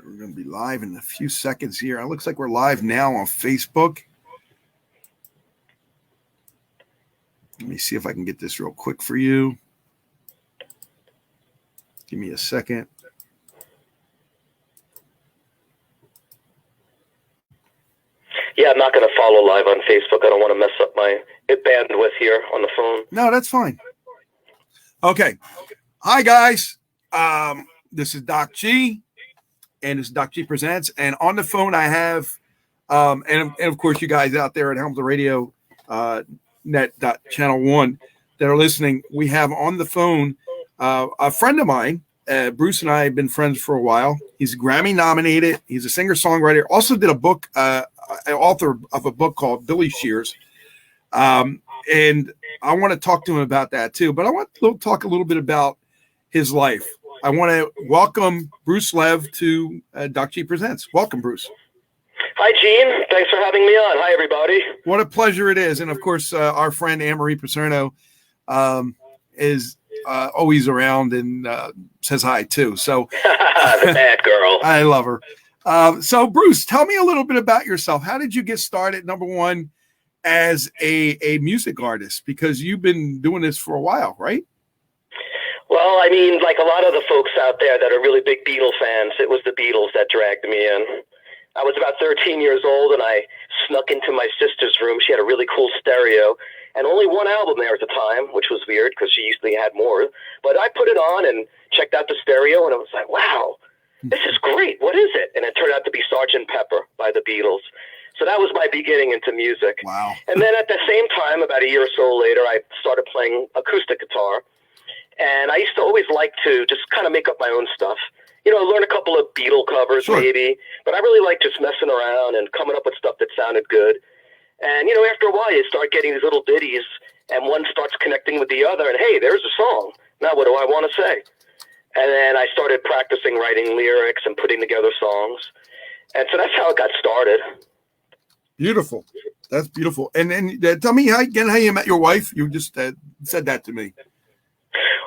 We're going to be live in a few seconds here. It looks like we're live now on Facebook. Let me see if I can get this real quick for you. Give me a second. Yeah, I'm not going to follow live on Facebook. I don't want to mess up my bandwidth here on the phone. No, that's fine. Okay. Hi, guys. This is Docg, and this is Docg Presents. And on the phone, I have, and of course, you guys out there at Helms Radio Net.Channel 1 that are listening, we have on the phone a friend of mine. Bruce and I have been friends for a while. He's Grammy nominated. He's a singer-songwriter. Also did a book, author of a book called Billy Shears. And I want to talk to him about that too. But I want to talk a little bit about his life. I want to welcome Bruce Lev to Docg Presents. Welcome, Bruce. Hi, Gene. Thanks for having me on. Hi, everybody. What a pleasure it is. And of course, our friend Anne-Marie Paserno is always around and says hi too. So the bad girl. I love her. So Bruce, tell me a little bit about yourself. How did you get started, number one, as a music artist? Because you've been doing this for a while, right? Well, I mean, like a lot of the folks out there that are really big Beatles fans, it was the Beatles that dragged me in. I was about 13 years old, and I snuck into my sister's room. She had a really cool stereo, and only one album there at the time, which was weird because she usually had more. But I put it on and checked out the stereo, and it was like, wow, this is great. What is it? And it turned out to be Sgt. Pepper by the Beatles. So that was my beginning into music. Wow. And then at the same time, about a year or so later, I started playing acoustic guitar. And I used to always like to just kind of make up my own stuff. You know, learn a couple of Beatle covers, sure, maybe. But I really like just messing around and coming up with stuff that sounded good. And, you know, after a while, you start getting these little ditties, and one starts connecting with the other, and, hey, there's a song. Now what do I want to say? And then I started practicing writing lyrics and putting together songs. And so that's how it got started. Beautiful. That's beautiful. And then tell me again how you met your wife. You just said that to me.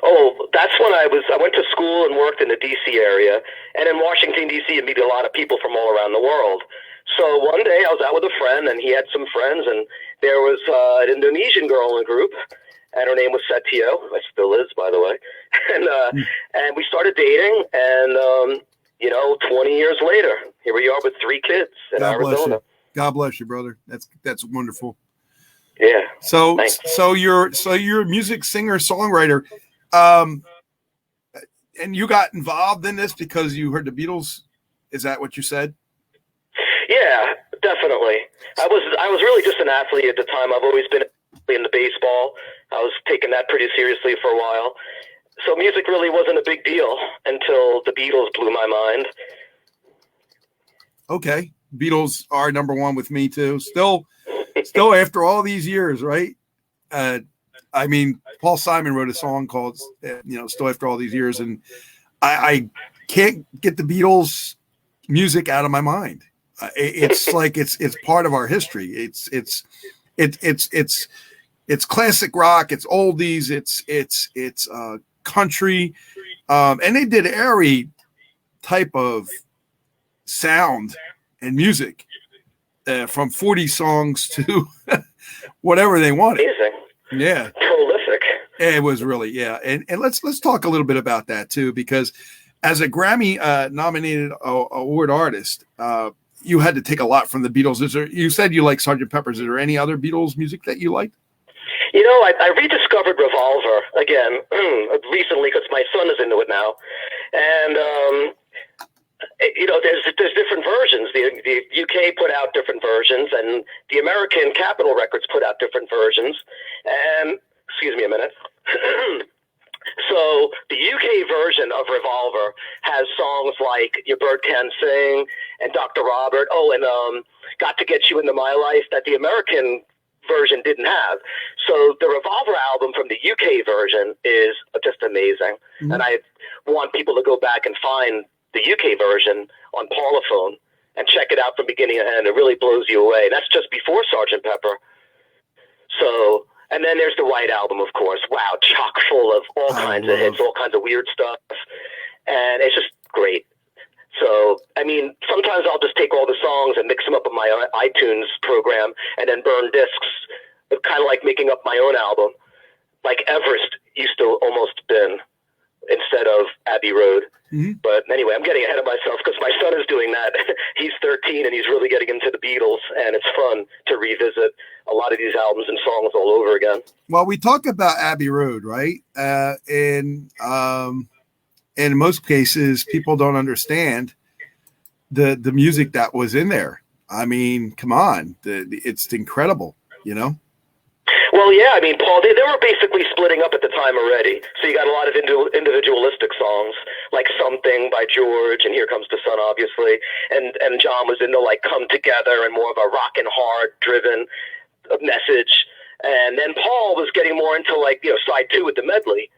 Oh, that's when I went to school and worked in the D.C. area. And in Washington, D.C., you meet a lot of people from all around the world. So one day I was out with a friend, and he had some friends, and there was an Indonesian girl in the group, and her name was Setio. It still is, by the way. And we started dating, and, 20 years later, here we are with 3 kids in Arizona. God bless you, brother. That's wonderful. Yeah. So you're a music singer, songwriter, and you got involved in this because you heard the Beatles. Is that what you said? Yeah, definitely. I was really just an athlete at the time. I've always been into baseball. I was taking that pretty seriously for a while. So music really wasn't a big deal until the Beatles blew my mind. Okay. Beatles are number one with me too. Still after all these years, right? I mean, Paul Simon wrote a song called, Still After All These Years. And I can't get the Beatles music out of my mind. It's like, it's part of our history. It's classic rock. It's oldies. It's country. And they did every type of sound and music, from 40 songs to whatever they wanted. Amazing. Yeah. Prolific. It was really, yeah. And let's talk a little bit about that too, because as a Grammy nominated award artist, you had to take a lot from the Beatles. You said you like Sgt. Pepper's. Is there any other Beatles music that you liked? I rediscovered Revolver again recently because my son is into it now. And, there's different versions. The UK put out different versions, and the American Capitol Records put out different versions. And, excuse me a minute. So the UK version of Revolver has songs like Your Bird Can Sing and Dr. Robert. Oh, and Got to Get You Into My Life that the American version didn't have. So the Revolver album from the UK version is just amazing. Mm-hmm. And I want people to go back and find the UK version on Parlophone and check it out from beginning to end. It really blows you away. And that's just before Sgt. Pepper. So, and then there's the White Album, of course. Wow, chock full of all kinds of hits, all kinds of weird stuff. And it's just great. So, I mean, sometimes I'll just take all the songs and mix them up in my iTunes program and then burn discs. It's kind of like making up my own album, like Everest used to almost been instead of Abbey Road. Mm-hmm. But anyway, I'm getting ahead of myself because my son is doing that. He's 13 and he's really getting into the Beatles, and it's fun to revisit a lot of these albums and songs all over again. Well, we talk about Abbey Road, right? And in most cases, people don't understand the music that was in there. I mean, come on, it's incredible, you know? Well, yeah, I mean, Paul, they were basically splitting up at the time already. So you got a lot of individualistic songs, like Something by George, and Here Comes the Sun, obviously. And John was into, like, Come Together and more of a rock and hard-driven message. And then Paul was getting more into, like, you know, side 2 with the medley,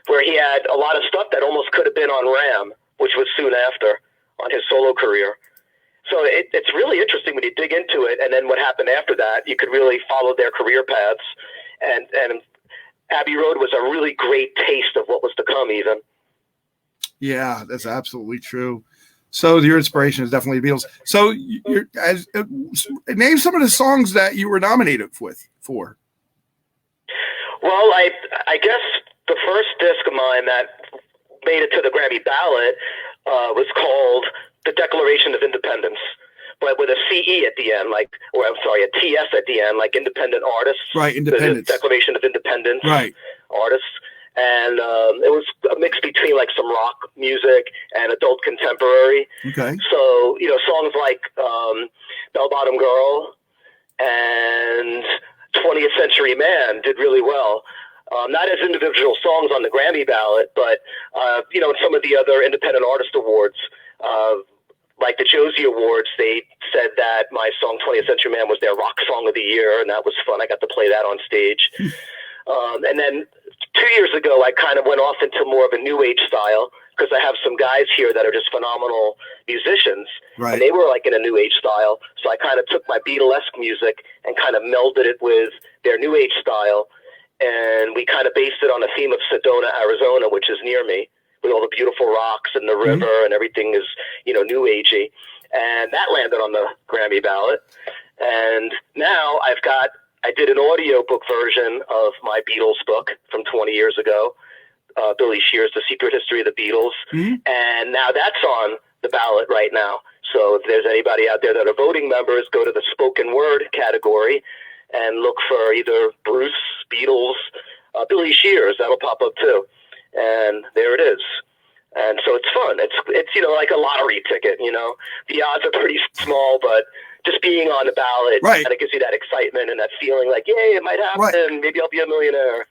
where he had a lot of stuff that almost could have been on Ram, which was soon after on his solo career. So it's really interesting when you dig into it, and then what happened after that, you could really follow their career paths. And Abbey Road was a really great taste of what was to come, even. Yeah, that's absolutely true. So your inspiration is definitely the Beatles. So name some of the songs that you were nominated for. Well, I guess the first disc of mine that made it to the Grammy ballot was called The Declaration of Independence, but with a CE at the end, a TS at the end, like independent artists. Right, independence. The Declaration of Independence. Right. Artists. And it was a mix between like some rock music and adult contemporary. Okay. So, you know, songs like Bell Bottom Girl and 20th Century Man did really well. Not as individual songs on the Grammy ballot, but, you know, in some of the other independent artist awards, like the Josie Awards, they said that my song 20th Century Man was their rock song of the year, and that was fun. I got to play that on stage. And then 2 years ago, I kind of went off into more of a new age style because I have some guys here that are just phenomenal musicians. Right. And they were like in a new age style. So I kind of took my Beatlesque music and kind of melded it with their new age style. And we kind of based it on a theme of Sedona, Arizona, which is near me, with all the beautiful rocks and the river, and everything is, you know, new agey. And that landed on the Grammy ballot. And now I did an audiobook version of my Beatles book from 20 years ago, Billy Shear's The Secret History of the Beatles. And now that's on the ballot right now. So if there's anybody out there that are voting members, go to the spoken word category and look for either Bruce, Beatles, Billy Shear's. That'll pop up too. And there it is. And so it's fun. It's you know, like a lottery ticket, you know. The odds are pretty small, but just being on the ballot right. kind of gives you that excitement and that feeling like, yay, it might happen. Right. Maybe I'll be a millionaire.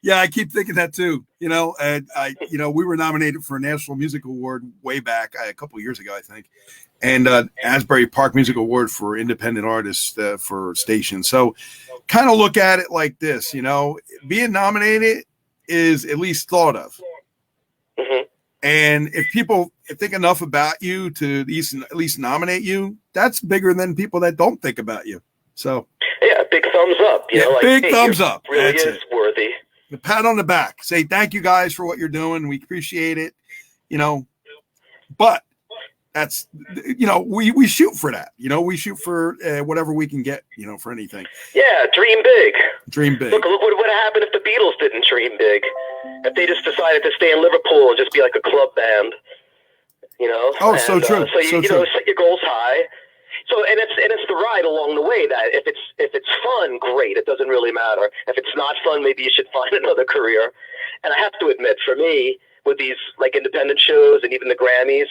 Yeah, I keep thinking that too. You know, and we were nominated for a National Music Award way back a couple of years ago, I think. And Asbury Park Music Award for independent artists for stations. So kind of look at it like this, you know, being nominated is at least thought of. Mm-hmm. And if people think enough about you to at least nominate you, that's bigger than people that don't think about you. So yeah, big thumbs up. You know, like, big thumbs up. Really that's is worthy. The pat on the back. Say thank you guys for what you're doing. We appreciate it. You know, but that's, you know, we shoot for that. You know, we shoot for whatever we can get, you know, for anything. Yeah, dream big. Dream big. Look what would have happened if the Beatles didn't dream big. If they just decided to stay in Liverpool and just be like a club band, you know. Oh, and, so true. So you know, set your goals high. So and it's the ride along the way that if it's fun, great. It doesn't really matter. If it's not fun, maybe you should find another career. And I have to admit, for me, with these like independent shows and even the Grammys,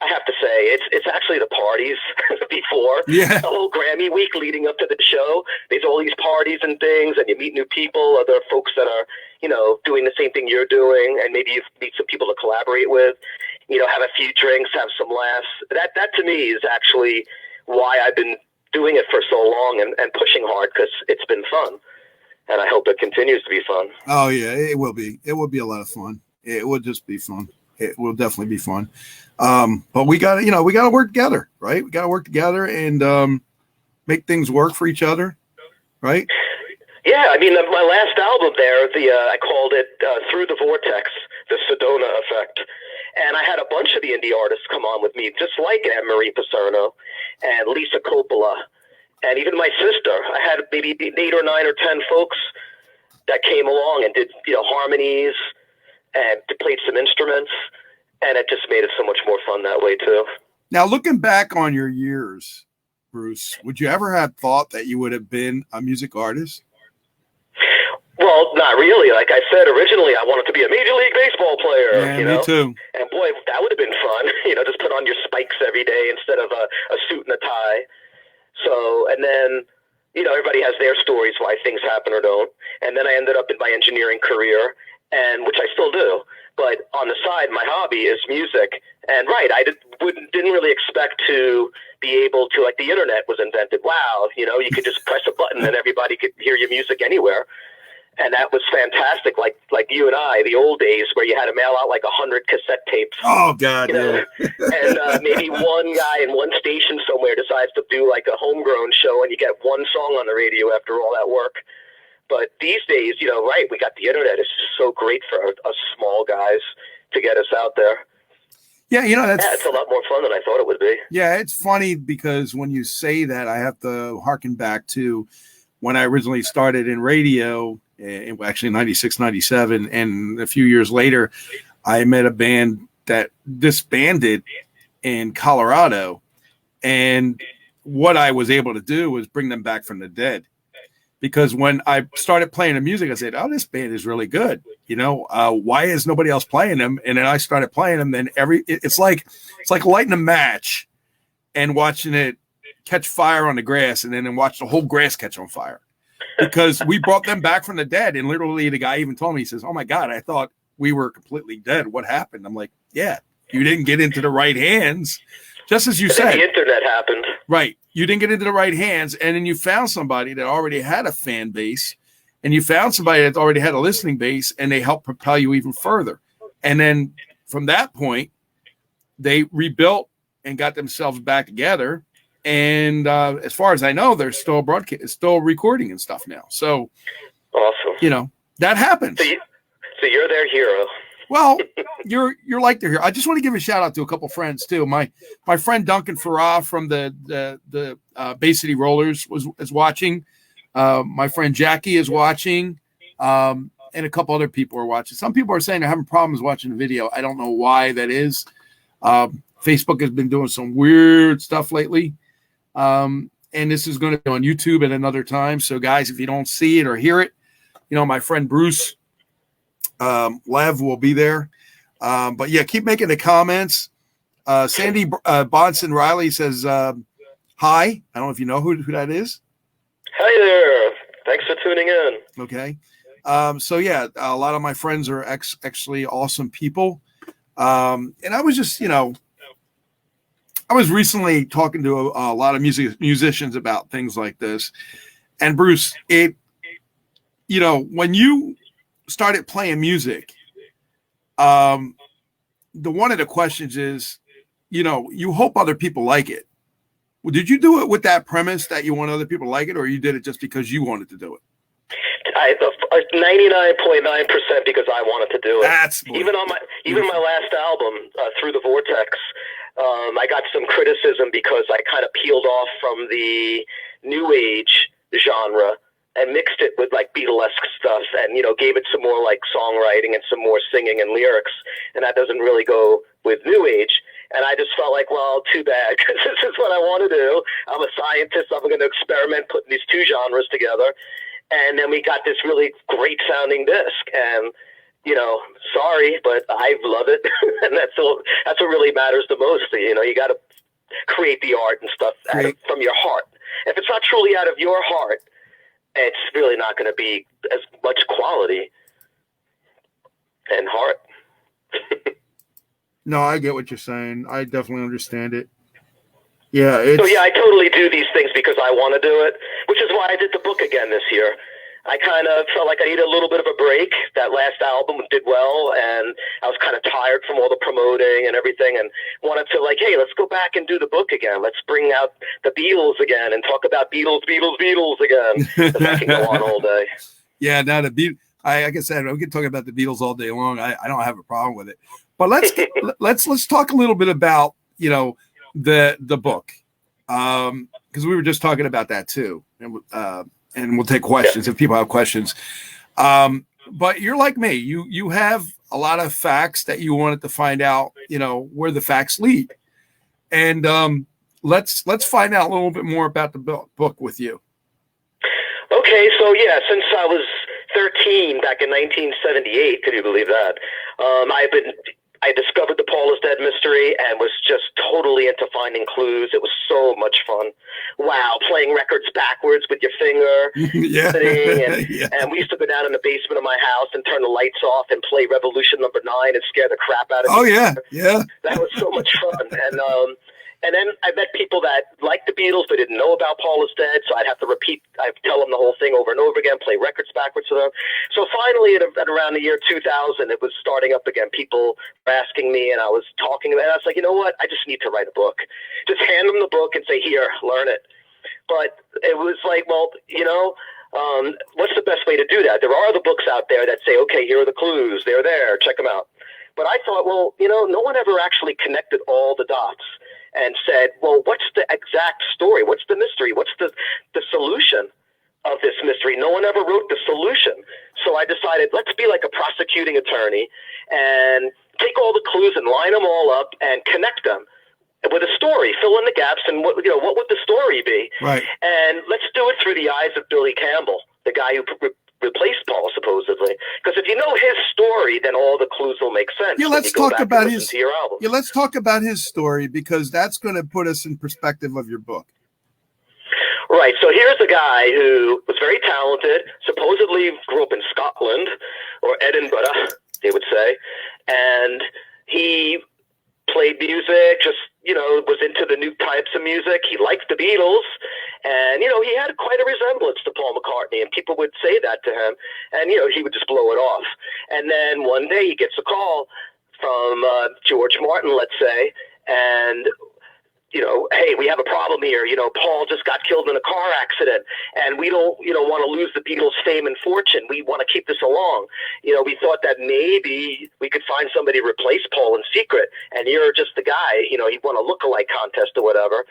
I have to say, it's actually the parties before. Yeah. The whole Grammy week leading up to the show. There's all these parties and things, and you meet new people, other folks that are, you know, doing the same thing you're doing, and maybe you meet some people to collaborate with. You know, have a few drinks, have some laughs. That to me is actually why I've been doing it for so long and pushing hard, because it's been fun. And I hope it continues to be fun. Oh, yeah, it will be. It will be a lot of fun. It will just be fun. It will definitely be fun. But we got to work together, right? We got to work together and make things work for each other, right? Yeah, I mean, my last album there, I called it Through the Vortex, the Sedona Effect. And I had a bunch of the indie artists come on with me, just like Anne-Marie Paserno and Lisa Coppola, and even my sister. I had maybe 8 or 9 or 10 folks that came along and did, harmonies and played some instruments, and it just made it so much more fun that way too. Now, looking back on your years, Bruce, would you ever have thought that you would have been a music artist? Well, not really. Like I said, originally I wanted to be a Major League Baseball player. Yeah, me too. And boy, that would have been fun. Just put on your spikes every day instead of a suit and a tie. So, and then, everybody has their stories why things happen or don't. And then I ended up in my engineering career, and which I still do. But on the side, my hobby is music. And right, I didn't really expect to be able to, like, the internet was invented. Wow, you could just press a button and everybody could hear your music anywhere. And that was fantastic, like you and I, the old days where you had to mail out like 100 cassette tapes. Oh, God, yeah. And maybe one guy in one station somewhere decides to do like a homegrown show and you get one song on the radio after all that work. But these days, right, we got the internet. It's just so great for us small guys to get us out there. Yeah, it's a lot more fun than I thought it would be. Yeah, it's funny because when you say that, I have to harken back to when I originally started in radio, actually 96, 97, and a few years later, I met a band that disbanded in Colorado, and what I was able to do was bring them back from the dead. Because when I started playing the music, I said, "Oh, this band is really good. Why is nobody else playing them?" And then I started playing them. Then it's like lighting a match and watching it catch fire on the grass, and then watch the whole grass catch on fire. Because we brought them back from the dead, and literally the guy even told me, he says, "Oh my God, I thought we were completely dead. What happened?" I'm like, "Yeah, you didn't get into the right hands." Just as you said, the internet happened. Right. You didn't get into the right hands, and then you found somebody that already had a fan base, and you found somebody that already had a listening base, and they helped propel you even further. And then from that point, they rebuilt and got themselves back together. And as far as I know, they're still still recording and stuff now. So awesome. That happens. So you're their hero. Well, you're like their hero. I just want to give a shout out to a couple friends too. My friend Duncan Farah from the Bay City Rollers is watching. My friend Jackie is watching, and a couple other people are watching. Some people are saying they're having problems watching the video. I don't know why that is. Facebook has been doing some weird stuff lately. And this is going to be on YouTube at another time. So guys, if you don't see it or hear it, my friend Bruce Lev will be there. But yeah, keep making the comments. Sandy Bonson Riley says, hi. I don't know if you know who that is. Hi there. Thanks for tuning in. Okay. So yeah, a lot of my friends are actually awesome people. And I was just, I was recently talking to a lot of musicians about things like this. And Bruce, when you started playing music, one of the questions is, you hope other people like it. Well, did you do it with that premise that you want other people to like it, or you did it just because you wanted to do it? 99.9% because I wanted to do it. That's even my last album, Through the Vortex. I got some criticism because I kind of peeled off from the new age genre and mixed it with like Beatlesque stuff, and gave it some more like songwriting and some more singing and lyrics, and that doesn't really go with new age. And I just felt like, well, too bad, because this is what I want to do. I'm a scientist. I'm going to experiment putting these two genres together. And then we got this really great sounding disc, and sorry, but I love it, and that's what really matters the most. You got to create the art and stuff from your heart. If it's not truly out of your heart, it's really not going to be as much quality and heart. No, I get what you're saying. I definitely understand it. Yeah. So yeah, I totally do these things because I want to do it, which is why I did the book again this year. I kind of felt like I needed a little bit of a break. That last album did well, and I was kind of tired from all the promoting and everything, and wanted to hey, let's go back and do the book again. Let's bring out the Beatles again and talk about Beatles again. Because I can go on all day. Yeah, now like I said, we can talk about the Beatles all day long. I don't have a problem with it. But let's talk a little bit about, you know, the book, because we were just talking about that too, and we'll take questions if people have questions. But you're like me, you have a lot of facts that you wanted to find out, you know, where the facts lead, and let's find out a little bit more about the book with you. Okay, so yeah, since I was 13 back in 1978, could you believe that? I discovered the Paul is Dead mystery and was just totally into finding clues. It was so much fun. Wow, playing records backwards with your finger. Yeah. And we used to go down in the basement of my house and turn the lights off and play Revolution Number 9 and scare the crap out of me. Oh, yeah. That was so much fun. And then I met people that liked the Beatles but didn't know about Paul is Dead, so I'd tell them the whole thing over and over again, play records backwards to them. So finally, at around the year 2000, it was starting up again. People were asking me, and I was talking, and I was like, you know what? I just need to write a book. Just hand them the book and say, here, learn it. But it was like, well, you know, what's the best way to do that? There are other books out there that say, okay, here are the clues. They're there. Check them out. But I thought, well, you know, no one ever actually connected all the dots and said, well, what's the exact story? What's the mystery? What's the solution of this mystery? No one ever wrote the solution. So I decided, let's be like a prosecuting attorney and take all the clues and line them all up and connect them with a story, fill in the gaps, and what would the story be? Right. And let's do it through the eyes of Billy Campbell, the guy who replaced Paul, supposedly. Because if you know his story, then all the clues will make sense. Yeah, let's talk about his. Your album. Yeah, let's talk about his story, because that's going to put us in perspective of your book. Right. So here's a guy who was very talented. Supposedly grew up in Scotland or Edinburgh, they would say, and he played music, just, you know, was into the new types of music. He liked the Beatles, and, you know, he had quite a resemblance to Paul McCartney, and people would say that to him, and, you know, he would just blow it off. And then one day he gets a call from George Martin, let's say, and, you know, hey, we have a problem here. You know, Paul just got killed in a car accident, and we don't, you know, want to lose the Beatles' fame and fortune. We want to keep this along. You know, we thought that maybe we could find somebody to replace Paul in secret, and you're just the guy. You know, you want a look-alike contest or whatever.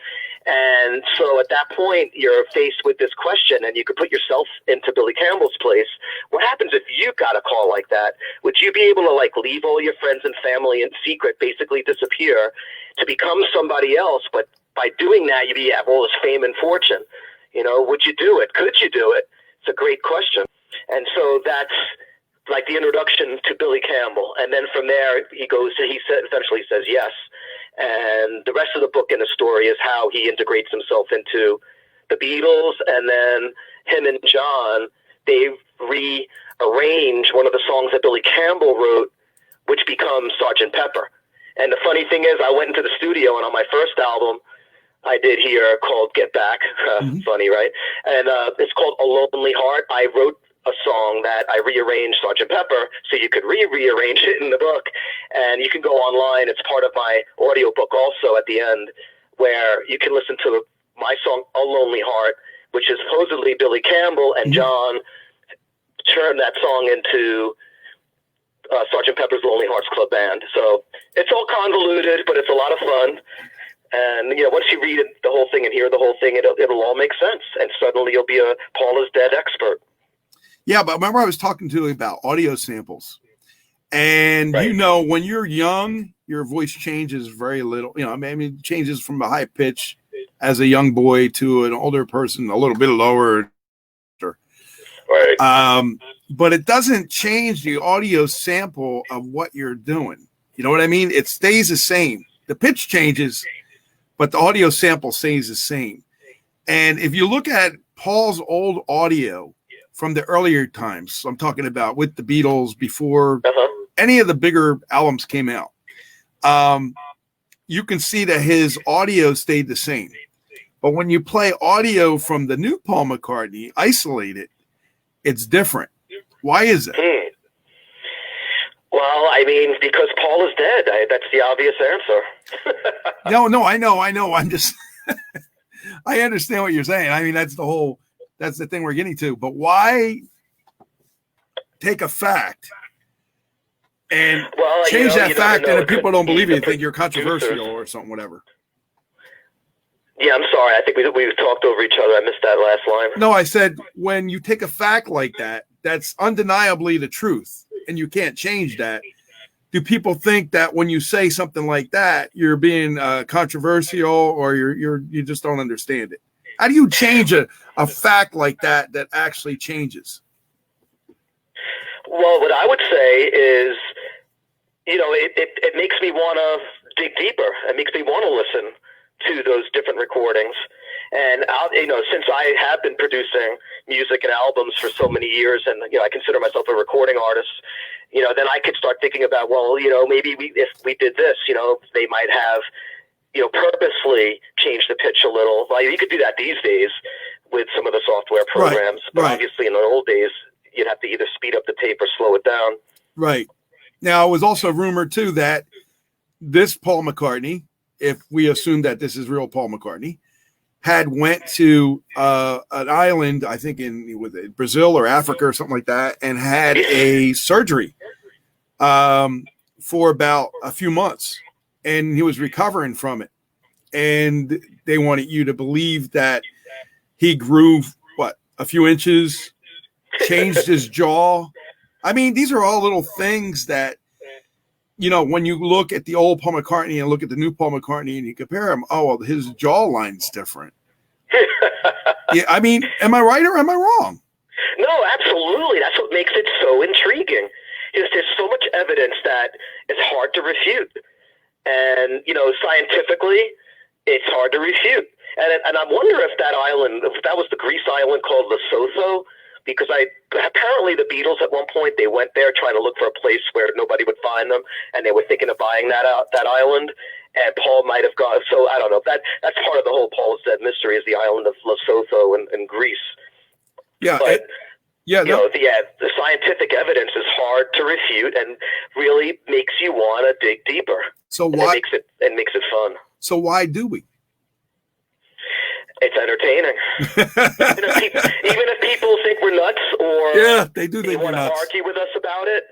And so at that point, you're faced with this question, and you could put yourself into Billy Campbell's place. What happens if you got a call like that? Would you be able to, like, leave all your friends and family in secret, basically disappear, to become somebody else? But by doing that, you have all this fame and fortune. You know, would you do it? Could you do it? It's a great question. And so that's like the introduction to Billy Campbell. And then from there, eventually says yes. And the rest of the book and the story is how he integrates himself into the Beatles. And then him and John, they rearrange one of the songs that Billy Campbell wrote, which becomes Sgt. Pepper. And the funny thing is, I went into the studio, and on my first album I did here called Get Back, funny, right? And it's called A Lonely Heart. I wrote a song that I rearranged Sgt. Pepper, so you could rearrange it in the book. And you can go online. It's part of my audiobook also at the end, where you can listen to my song A Lonely Heart, which is supposedly Billy Campbell and John turned that song into Sgt. Pepper's Lonely Hearts Club Band. So it's all convoluted, but it's a lot of fun. And, you know, once you read the whole thing and hear the whole thing, it'll all make sense. And suddenly you'll be a Paul is Dead expert. Yeah, but remember I was talking to you about audio samples. And, you know, when you're young, your voice changes very little. You know, I mean, it changes from a high pitch as a young boy to an older person, a little bit lower. Right. But it doesn't change the audio sample of what you're doing. You know what I mean? It stays the same. The pitch changes, but the audio sample stays the same. And if you look at Paul's old audio from the earlier times, so I'm talking about with the Beatles before any of the bigger albums came out, you can see that his audio stayed the same. But when you play audio from the new Paul McCartney, isolated, it's different. Why is it? Well, I mean, because Paul is dead. That's the obvious answer. No, I know. I'm just, I understand what you're saying. I mean, that's the thing we're getting to. But why take a fact and well, change that fact. And if people don't believe you, you, they think you're controversial or something, whatever. Yeah, I'm sorry. I think we talked over each other. I missed that last line. No, I said when you take a fact like that, that's undeniably the truth, and you can't change that. Do people think that when you say something like that, you're being controversial, or you just don't understand it? How do you change a fact like that actually changes? Well, what I would say is, it makes me want to dig deeper. It makes me want to listen to those different recordings. And since I have been producing music and albums for so many years, and I consider myself a recording artist, then I could start thinking about, well, maybe if we did this, they might have, purposely changed the pitch a little. Well, you could do that these days with some of the software programs, but obviously in the old days, you'd have to either speed up the tape or slow it down. Right. Now, it was also rumored too that this Paul McCartney, if we assume that this is real Paul McCartney, had went to an island, I think in Brazil or Africa or something like that, and had a surgery for about a few months, and he was recovering from it. And they wanted you to believe that he grew a few inches, changed his jaw. I mean, these are all little things that, when you look at the old Paul McCartney and look at the new Paul McCartney and you compare them, well, his jawline's different. Yeah, I mean, am I right or am I wrong? No, absolutely. That's what makes it so intriguing. There's so much evidence that it's hard to refute. And, scientifically, it's hard to refute. And I wonder if that island, if that was the Greece island called Lesotho, because apparently the Beatles at one point, they went there trying to look for a place where nobody would find them, and they were thinking of buying that island, and Paul might have gone. So I don't know. That's part of the whole Paul's Dead mystery, is the island of Lesotho in Greece. Yeah, but the scientific evidence is hard to refute and really makes you want to dig deeper. So why it makes it fun? So why do we? It's entertaining. even if people think we're nuts, or they want to argue with us about it,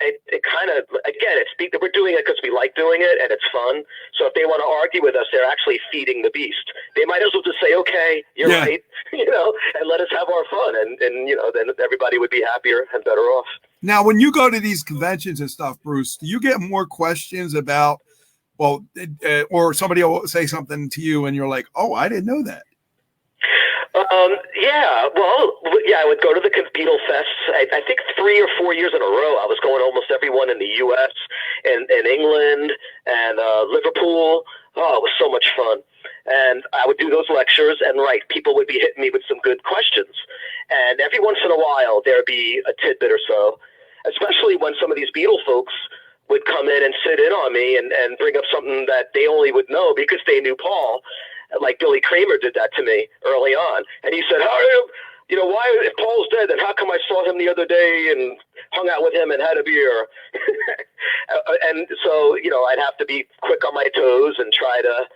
it kind of, again, we're doing it because we like doing it and it's fun. So if they want to argue with us, they're actually feeding the beast. They might as well just say, okay, you're right, and let us have our fun. And then everybody would be happier and better off. Now, when you go to these conventions and stuff, Bruce, do you get more questions about, or somebody will say something to you and you're like, oh, I didn't know that? I would go to the Beatle Fests. I think 3 or 4 years in a row. I was going to almost everyone in the U.S. and England and Liverpool. Oh, it was so much fun. And I would do those lectures, and people would be hitting me with some good questions. And every once in a while, there'd be a tidbit or so, especially when some of these Beatle folks would come in and sit in on me and bring up something that they only would know because they knew Paul. Like Billy Kramer did that to me early on. And he said, why, if Paul's dead, then how come I saw him the other day and hung out with him and had a beer? And so, I'd have to be quick on my toes and try to,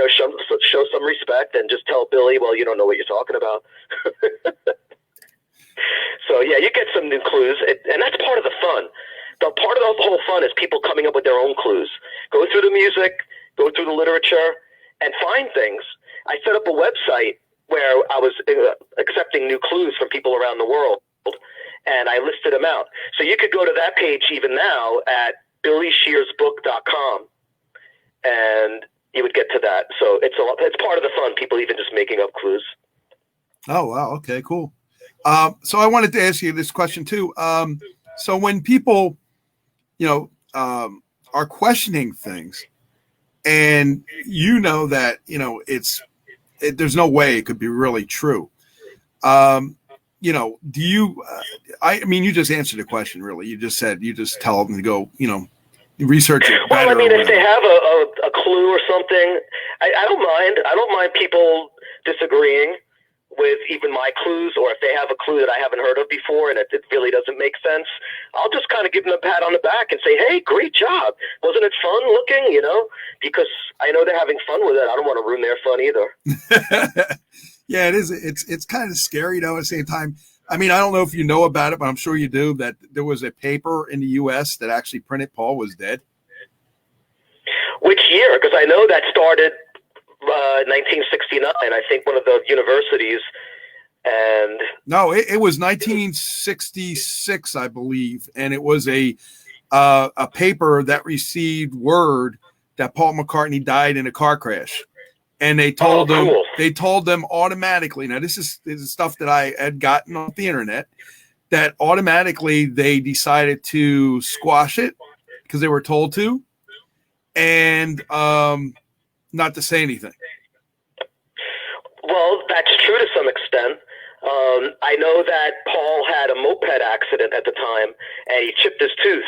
show some respect and just tell Billy, well, you don't know what you're talking about. So, you get some new clues. And that's part of the fun. Part of the whole fun is people coming up with their own clues. Go through the music, go through the literature, and find things. I set up a website where I was accepting new clues from people around the world, and I listed them out. So you could go to that page even now at billyshearsbook.com, and you would get to that. So it's part of the fun, people even just making up clues. Oh, wow. Okay, cool. So I wanted to ask you this question too. So when people, are questioning things, and that, there's no way it could be really true. Do you, you just answered the question, really. You just tell them to go, research it better. Well, if they have a clue or something, I don't mind. I don't mind people disagreeing with even my clues, or if they have a clue that I haven't heard of before and it really doesn't make sense, I'll just kind of give them a pat on the back and say, hey, great job. Wasn't it fun looking, because I know they're having fun with it. I don't want to ruin their fun either. Yeah, it is. It's kind of scary, at the same time. I mean, I don't know if you know about it, but I'm sure you do, that there was a paper in the U.S. that actually printed Paul was dead. Which year? Because I know that started 1969. I think one of the universities. And no, it was 1966, I believe, and it was a paper that received word that Paul McCartney died in a car crash, and they told them automatically. Now, this is stuff that I had gotten off the internet, that automatically they decided to squash it because they were told to, and not to say anything. Well, that's true to some extent. I know that Paul had a moped accident at the time, and he chipped his tooth.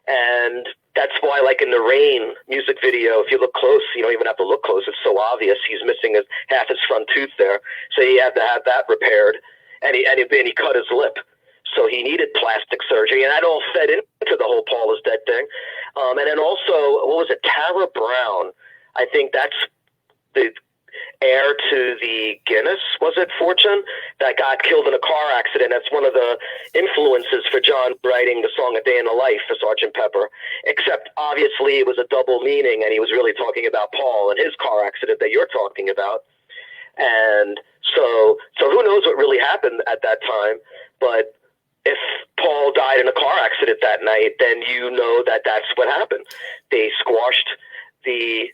And that's why, like in the Rain music video, if you look close, you don't even have to look close. It's so obvious he's missing half his front tooth there. So he had to have that repaired, and he cut his lip. So he needed plastic surgery, and that all fed into the whole Paul is dead thing. And then also, what was it, Tara Brown? I think that's the heir to the Guinness, was it, fortune, that got killed in a car accident. That's one of the influences for John writing the song A Day in the Life for Sgt. Pepper, except obviously it was a double meaning, and he was really talking about Paul and his car accident that you're talking about. And so who knows what really happened at that time, but if Paul died in a car accident that night, then you know that that's what happened. They squashed the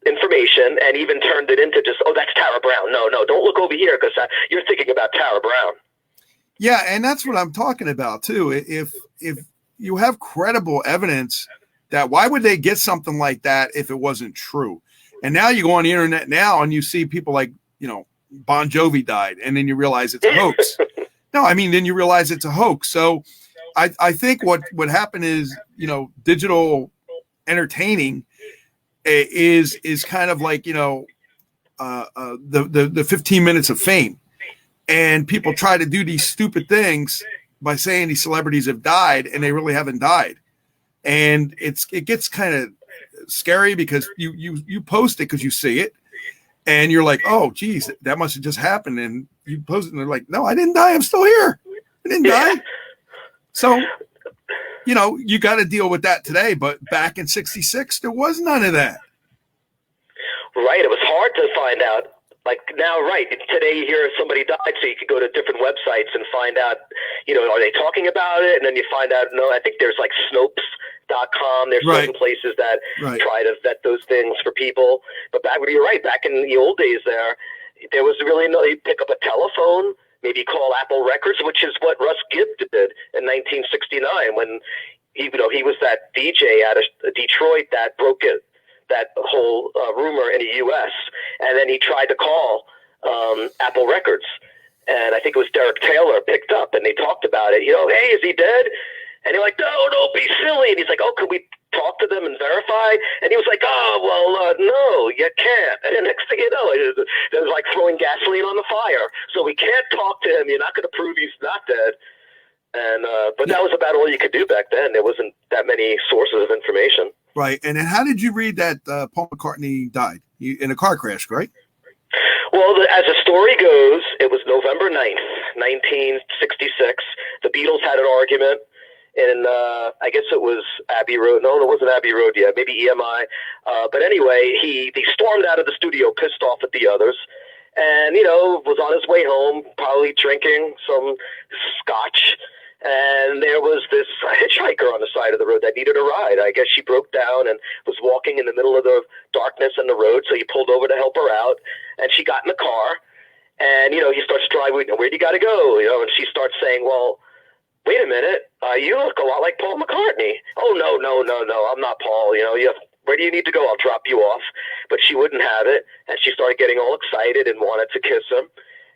information and even turned it into just, oh, that's Tara Brown. No, don't look over here because you're thinking about Tara Brown. Yeah, and that's what I'm talking about too. If you have credible evidence, that why would they get something like that if it wasn't true? And now you go on the internet now and you see people like, Bon Jovi died, and then you realize it's a hoax. No, I mean, then you realize it's a hoax. So I think what happened is, digital entertaining is kind of like, the 15 minutes of fame, and people try to do these stupid things by saying these celebrities have died, and they really haven't died. And it gets kind of scary because you post it because you see it, and you're like, oh, geez, that must have just happened. And you post it, and they're like, no, I didn't die. I'm still here. I didn't die. So, you got to deal with that today. But back in '66, there was none of that. Right. It was hard to find out. Like now, right. Today you hear somebody died, so you can go to different websites and find out, are they talking about it? And then you find out, no, I think there's like Snopes.com. There's certain places that try to vet those things for people. But you're right. Back in the old days there was really no, you pick up a telephone, maybe call Apple Records, which is what Russ Gibb did in 1969 when he was that DJ out of Detroit that broke that whole rumor in the U.S. And then he tried to call Apple Records, and I think it was Derek Taylor picked up, and they talked about it. Hey, is he dead? And they're like, no, don't be silly. And he's like, oh, could we talk to them and verify? And he was like, oh, well, no, you can't. And the next thing you know, it was like throwing gasoline on the fire. So we can't talk to him. You're not going to prove he's not dead. And but that was about all you could do back then. There wasn't that many sources of information. Right. And then how did you read that Paul McCartney died? In a car crash, right? Well, as the story goes, it was November 9th, 1966. The Beatles had an argument in, I guess it was Abbey Road. No, it wasn't Abbey Road yet. Maybe EMI. But anyway, they stormed out of the studio pissed off at the others. And, was on his way home, probably drinking some scotch. And there was this hitchhiker on the side of the road that needed a ride. I guess she broke down and was walking in the middle of the darkness on the road, so he pulled over to help her out. And she got in the car, and, he starts driving, where do you got to go? And she starts saying, well, wait a minute, you look a lot like Paul McCartney. Oh, no, I'm not Paul. Where do you need to go? I'll drop you off. But she wouldn't have it, and she started getting all excited and wanted to kiss him.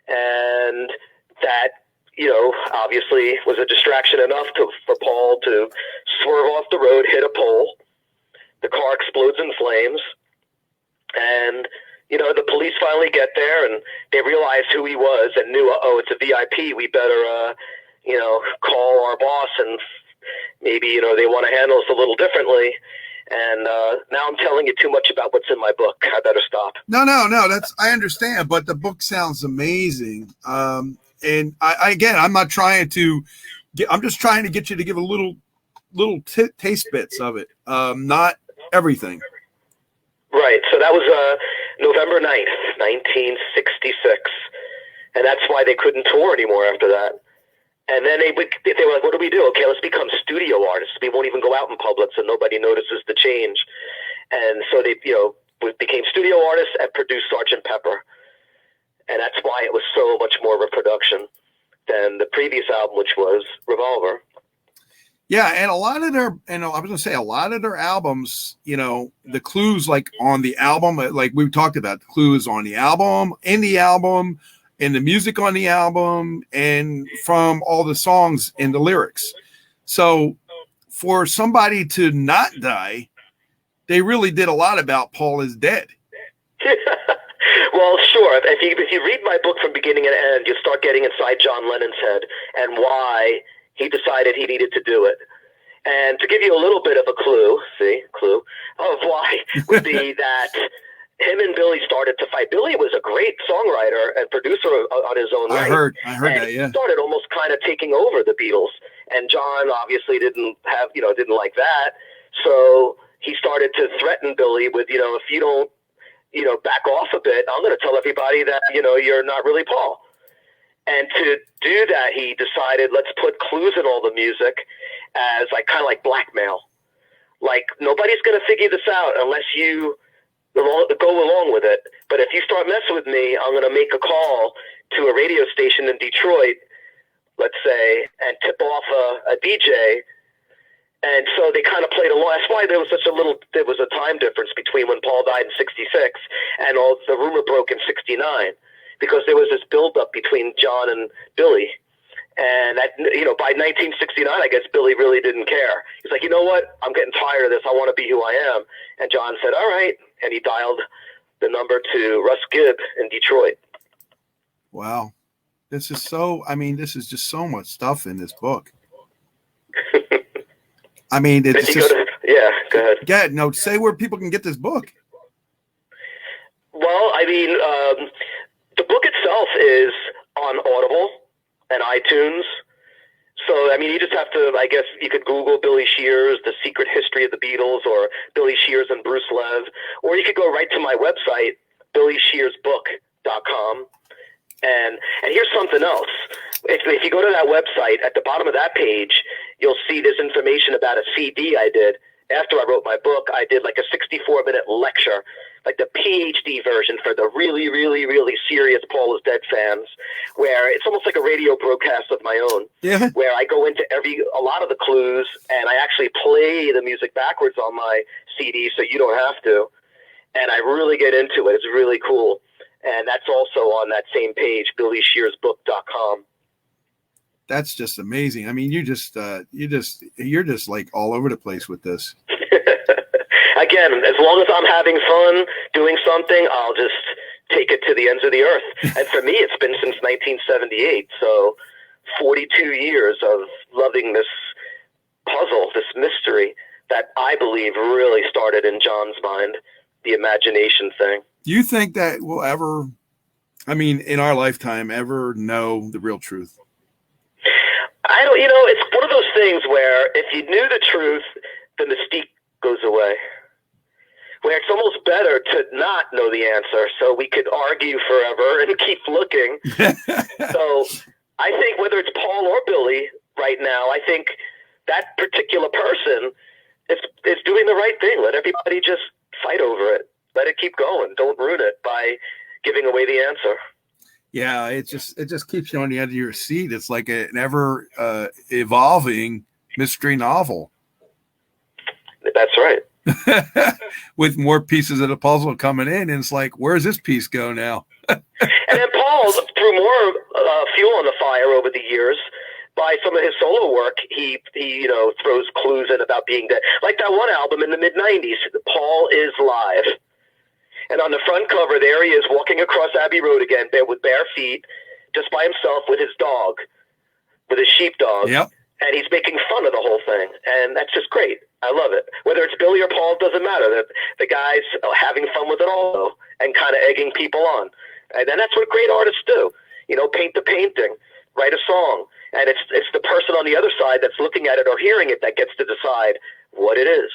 And that, obviously was a distraction enough for Paul to swerve off the road, hit a pole. The car explodes in flames. And, the police finally get there, and they realized who he was and knew, it's a VIP. We better, call our boss, and maybe, they want to handle us a little differently. And now I'm telling you too much about what's in my book. I better stop. No. I understand, but the book sounds amazing. and again, I'm not trying to I'm just trying to get you to give a little taste bits of it, not everything. Right. So that was November 9th, 1966. And that's why they couldn't tour anymore after that. And then they were like, what do we do? Okay, let's become studio artists. We won't even go out in public so nobody notices the change. And so they, became studio artists and produced Sgt. Pepper. And that's why it was so much more of a production than the previous album, which was Revolver. Yeah, and a lot of their, and I was going to say, a lot of their albums, the clues like on the album, like we talked about, the clues on the album, in the album, and the music on the album, and from all the songs and the lyrics. So for somebody to not die, they really did a lot about Paul is dead. Well, sure. If you read my book from beginning to end, you'll start getting inside John Lennon's head and why he decided he needed to do it. And to give you a little bit of a clue of why would be that him and Billy started to fight. Billy was a great songwriter and producer on his own right. I heard that, yeah. He started almost kind of taking over the Beatles, and John obviously didn't like that. So he started to threaten Billy with, if you don't, back off a bit, I'm going to tell everybody that, you're not really Paul. And to do that, he decided, let's put clues in all the music as kind of like blackmail. Like, nobody's going to figure this out unless you go along with it. But if you start messing with me, I'm going to make a call to a radio station in Detroit, let's say, and tip off a DJ. And so they kind of played along. That's why there was a time difference between when Paul died in 66 and all the rumor broke in 69, because there was this buildup between John and Billy. And that, by 1969, I guess Billy really didn't care. He's like, you know what? I'm getting tired of this. I want to be who I am. And John said, all right. And he dialed the number to Russ Gibb in Detroit. Wow. This is just so much stuff in this book. I mean, it's just, yeah, go ahead. Yeah, no, say where people can get this book. Well, I mean, the book itself is on Audible and iTunes. So, I mean, you just have to, I guess you could Google Billy Shears, The Secret History of the Beatles, or Billy Shears and Bruce Lev, or you could go right to my website, BillyShearsBook.com. And here's something else. If you go to that website, at the bottom of that page, you'll see this information about a CD I did. After I wrote my book, I did like a 64-minute lecture, like the PhD version for the really, really, really serious Paul is Dead fans, where it's almost like a radio broadcast of my own, where I go into a lot of the clues, and I actually play the music backwards on my CD so you don't have to. And I really get into it. It's really cool. And that's also on that same page, BillyShearsBook.com. That's just amazing. I mean, you're just like all over the place with this. Again, as long as I'm having fun doing something, I'll just take it to the ends of the earth. And for me, it's been since 1978. So 42 years of loving this puzzle, this mystery that I believe really started in John's mind, the imagination thing. Do you think that we'll ever, in our lifetime, ever know the real truth? I don't, it's one of those things where if you knew the truth, the mystique goes away. Where it's almost better to not know the answer so we could argue forever and keep looking. So I think whether it's Paul or Billy right now, I think that particular person is doing the right thing. Let everybody just fight over it. Let it keep going. Don't ruin it by giving away the answer. Yeah, it just keeps you on the edge of your seat. It's like an ever evolving mystery novel. That's right. With more pieces of the puzzle coming in, and it's like, where's this piece go now? And then Paul threw more fuel on the fire over the years by some of his solo work. He throws clues in about being dead. Like that one album in the mid-'90s, Paul is Live. And on the front cover, there he is walking across Abbey Road again, with bare feet, just by himself with his dog, with his sheepdog. Yep. And he's making fun of the whole thing. And that's just great. I love it. Whether it's Billy or Paul, it doesn't matter. The guy's having fun with it all and kind of egging people on. And then that's what great artists do. Paint the painting, write a song. And it's the person on the other side that's looking at it or hearing it that gets to decide what it is.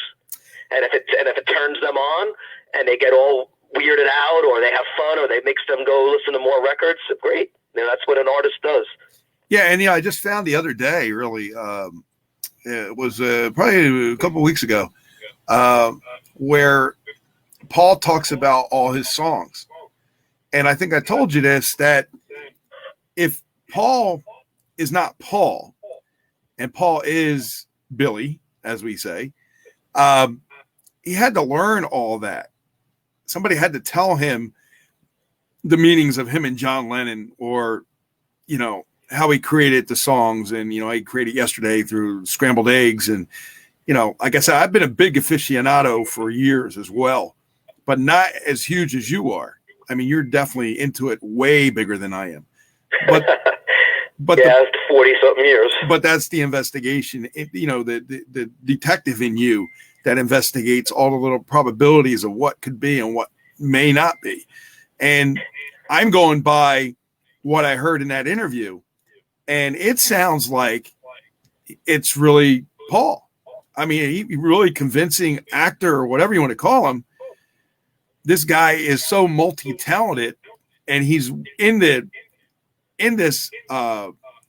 And if it turns them on and they get all weirded out, or they have fun, or they makes them go listen to more records, great. That's what an artist does. Yeah, and I just found the other day, really, it was probably a couple of weeks ago, where Paul talks about all his songs. And I think I told you this, that if Paul is not Paul, and Paul is Billy, as we say, he had to learn all that. Somebody had to tell him the meanings of him and John Lennon, or, how he created the songs. And, he created Yesterday through Scrambled Eggs. And, like I said, I've been a big aficionado for years as well, but not as huge as you are. I mean, you're definitely into it way bigger than I am. But yeah, 40-something years. But that's the investigation, the detective in you that investigates all the little probabilities of what could be and what may not be. And I'm going by what I heard in that interview, and it sounds like it's really Paul. I mean, he really convincing actor, or whatever you want to call him. This guy is so multi-talented, and he's in this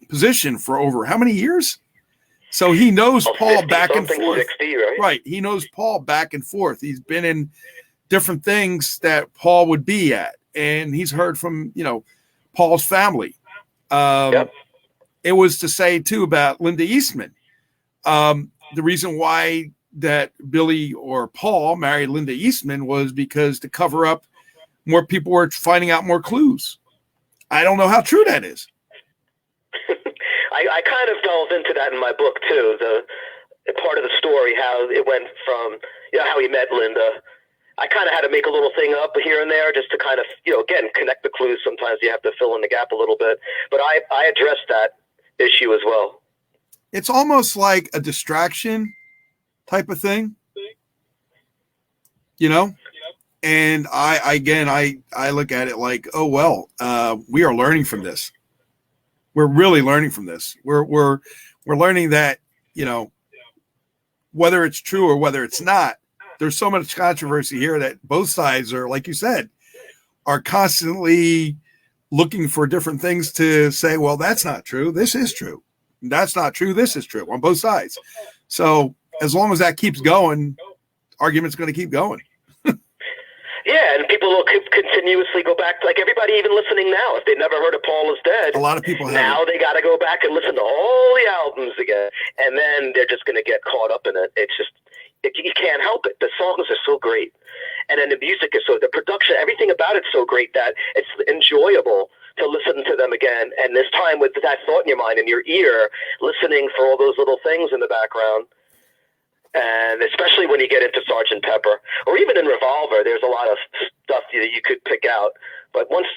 position for over how many years? So he knows Paul back and forth. 60, right? Right. He knows Paul back and forth. He's been in different things that Paul would be at, and he's heard from, Paul's family. Yep. It was to say too about Linda Eastman. The reason why that Billy or Paul married Linda Eastman was because to cover up, more people were finding out more clues. I don't know how true that is. I kind of delve into that in my book too. The part of the story, how it went from, how he met Linda. I kind of had to make a little thing up here and there just to kind of, again, connect the clues. Sometimes you have to fill in the gap a little bit, but I addressed that issue as well. It's almost like a distraction type of thing, and I look at it like, oh, well, we are learning from this. We're really learning from this. We're learning that, whether it's true or whether it's not, there's so much controversy here that both sides are, like you said, are constantly looking for different things to say, well, that's not true. This is true. That's not true. This is true on both sides. So as long as that keeps going, argument's going to keep going. Yeah, and people will continuously go back to, like, everybody even listening now, if they never heard of Paul is Dead, a lot of people now they got to go back and listen to all the albums again, and then they're just going to get caught up in it. It's just, you can't help it. The songs are so great, and then the music is the production, everything about it's so great that it's enjoyable to listen to them again, and this time with that thought in your mind and your ear, listening for all those little things in the background. And especially when you get into Sgt. Pepper, or even in Revolver, there's a lot of stuff that you could pick out. But once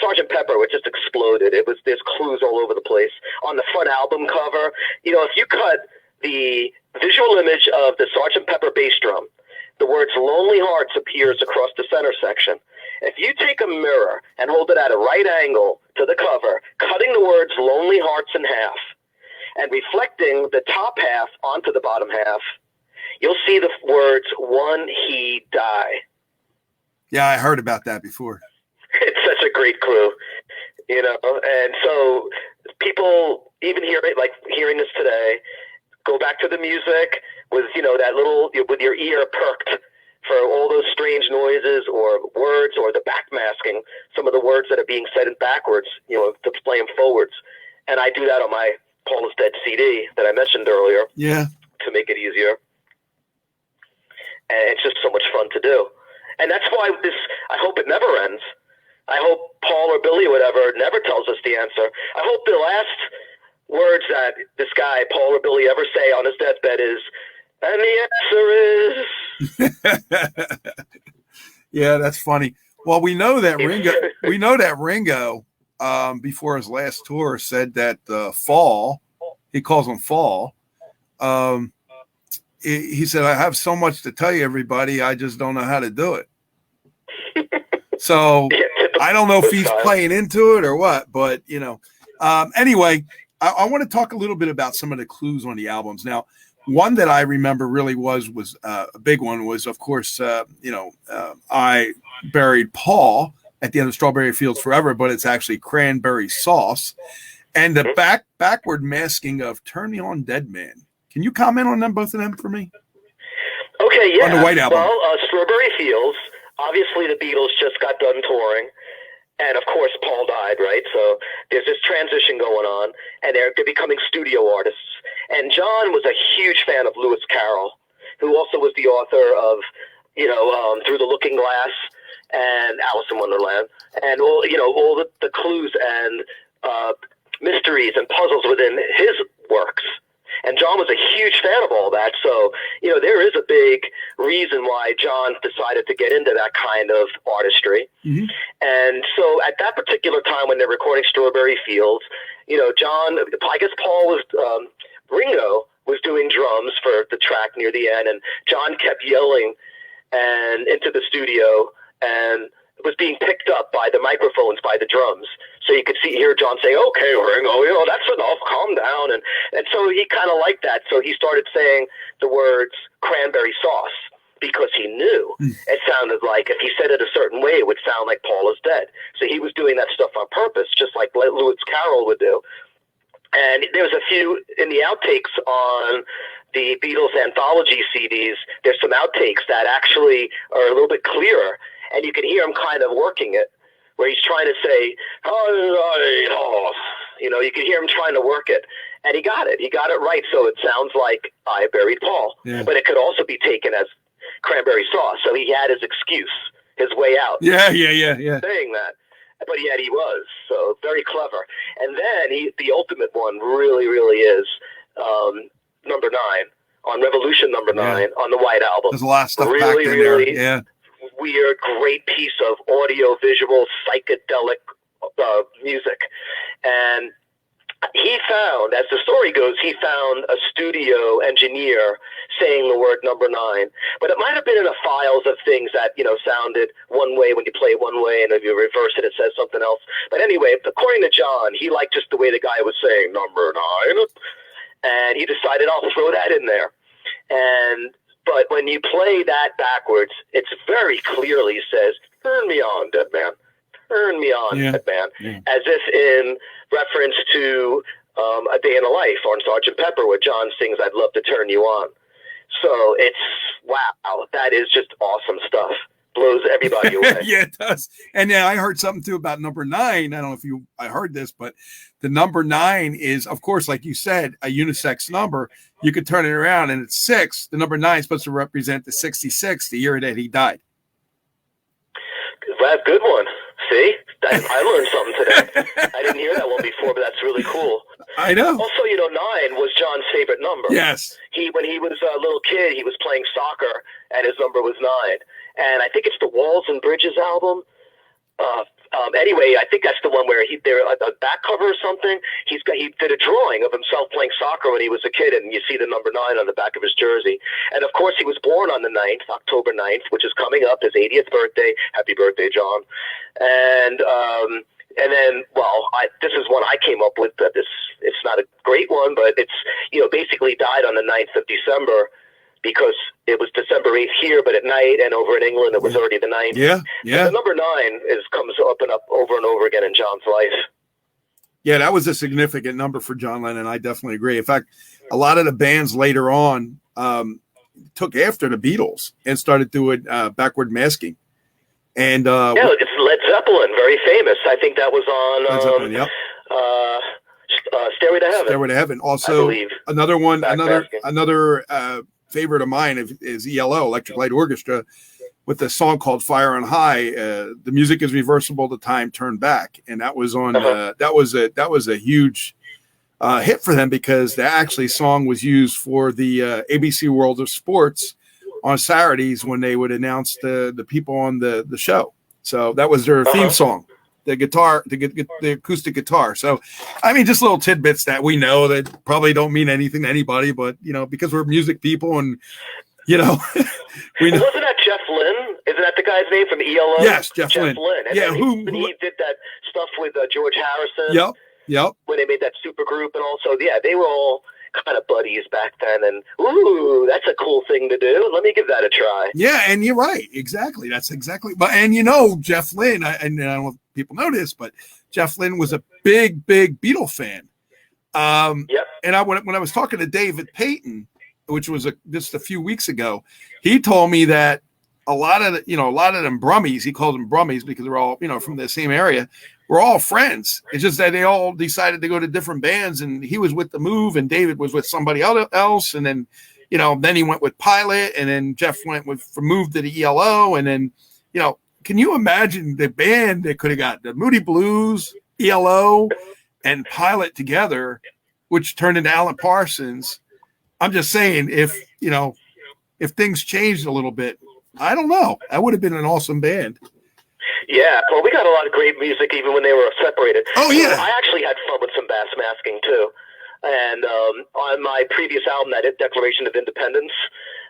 Sgt. Pepper, it just exploded. There's clues all over the place. On the front album cover, if you cut the visual image of the Sgt. Pepper bass drum, the words Lonely Hearts appears across the center section. If you take a mirror and hold it at a right angle to the cover, cutting the words Lonely Hearts in half, and reflecting the top half onto the bottom half, you'll see the words, "One He Die." Yeah, I heard about that before. It's such a great clue, and so people even hearing this today, go back to the music with, that little, with your ear perked for all those strange noises or words or the backmasking, some of the words that are being said in backwards, to play them forwards. And I do that on my Paul is Dead CD that I mentioned earlier. Yeah. To make it easier. And it's just so much fun to do. And that's why I hope it never ends. I hope Paul or Billy or whatever never tells us the answer. I hope the last words that this guy, Paul or Billy, ever say on his deathbed is, and the answer is. Yeah, that's funny. Well, we know that Ringo, before his last tour said that Fall, he calls him Fall, he said, I have so much to tell you, everybody. I just don't know how to do it. So, Yeah, I don't know if he's style. playing into it or what, but anyway, I want to talk a little bit about some of the clues on the albums. Now, one that I remember really was a big one was, of course, I buried Paul at the end of Strawberry Fields Forever, but it's actually Cranberry Sauce. And the backward masking of Turn Me On Dead Man. Can you comment on them, both of them, for me? Okay, yeah. On the White Album. Well, Strawberry Fields, obviously the Beatles just got done touring. And, of course, Paul died, right? So there's this transition going on, and they're becoming studio artists. And John was a huge fan of Lewis Carroll, who also was the author of, Through the Looking Glass and Alice in Wonderland, and all the clues and mysteries and puzzles within his works. And John was a huge fan of all that. So, there is a big reason why John decided to get into that kind of artistry. Mm-hmm. And so at that particular time when they're recording Strawberry Fields, John, I guess Paul was, Ringo was doing drums for the track near the end. And John kept yelling and into the studio and was being picked up by the microphones, by the drums. So you could hear John saying, "Okay, Ringo, that's enough, calm down." And so he kind of liked that. So he started saying the words cranberry sauce because he knew it sounded like if he said it a certain way, it would sound like Paul is dead. So he was doing that stuff on purpose, just like Lewis Carroll would do. And there was a few in the outtakes on the Beatles anthology CDs. There's some outtakes that actually are a little bit clearer. And you can hear him kind of working it, where he's trying to say, you can hear him trying to work it. And he got it. He got it right. So it sounds like I buried Paul. Yeah. But it could also be taken as cranberry sauce. So he had his excuse, his way out. Yeah. Saying that. But yet he was. So very clever. And then the ultimate one really, really is number 9, on Revolution number 9, on the White Album. There's a lot of stuff back in there. Yeah. Weird, great piece of audio, visual, psychedelic music. And he found, as the story goes, he found a studio engineer saying the word number 9. But it might have been in the files of things that, sounded one way when you play it one way, and if you reverse it, it says something else. But anyway, according to John, he liked just the way the guy was saying number 9. And he decided, I'll throw that in there. But when you play that backwards, it very clearly says, "Turn me on, dead man. Turn me on, dead man." Yeah. As if in reference to A Day in the Life on Sgt. Pepper, where John sings, "I'd love to turn you on." So it's, wow, that is just awesome stuff. Blows everybody away. Yeah, it does. And I heard something too about number 9. I don't know if I heard this, but the number 9 is, of course, like you said, a unisex number. You could turn it around and it's 6. The number 9 is supposed to represent the 66, the year that he died. That's a good one. See? I learned something today. I didn't hear that one before, but that's really cool. I know. Also, 9 was John's favorite number. Yes. When he was a little kid, he was playing soccer, and his number was 9. And I think it's the Walls and Bridges album. Anyway, I think that's the one where they're a back cover or something. He did a drawing of himself playing soccer when he was a kid, and you see the number 9 on the back of his jersey. And of course, he was born on the 9th, October 9th, which is coming up, his 80th birthday. Happy birthday, John! And then, this is one I came up with. It's not a great one, but it's basically died on the 9th of December. Because it was December 8th here, but at night, and over in England, it was already the 9th. Yeah. So the number 9 comes up and up over and over again in John's life. Yeah, that was a significant number for John Lennon. I definitely agree. In fact, a lot of the bands later on took after the Beatles and started doing backward masking. And it's Led Zeppelin, very famous. I think that was on Led Zeppelin, yep. Stairway to Heaven. Stairway to Heaven. Also, another one, another favorite of mine is ELO, Electric Light Orchestra, with a song called Fire on High. The music is reversible, the time turned back. And that was on that was a huge hit for them, because the song was used for the ABC World of Sports on Saturdays when they would announce the people on the show. So that was their theme song. The guitar, the acoustic guitar. So, I mean, just little tidbits that we know that probably don't mean anything to anybody, but because we're music people, and we know. Wasn't that Jeff Lynne? Is Isn't that the guy's name from ELO? Yes, Jeff Lynne. And yeah, he did that stuff with George Harrison. Yep. When they made that super group, and also, yeah, they were all kind of buddies back then. And ooh, that's a cool thing to do. Let me give that a try. Yeah, and you're right. Exactly. That's exactly. But Jeff Lynne, and I don't know if people know this, but Jeff Lynne was a big Beatle fan. Yep. And when I was talking to David Payton, which was just a few weeks ago, he told me that a lot of them Brummies, he called them Brummies because they're all, from the same area, were all friends. It's just that they all decided to go to different bands, and he was with The Move and David was with somebody else. And then, then he went with Pilot, and then Jeff went from Move to the ELO. And then, can you imagine the band that could have got the Moody Blues, ELO, and Pilot together, which turned into Alan Parsons? I'm just saying, if things changed a little bit, I don't know. That would have been an awesome band. Yeah, well, we got a lot of great music even when they were separated. Oh, yeah. I actually had fun with some bass masking, too. And on my previous album, that Declaration of Independence,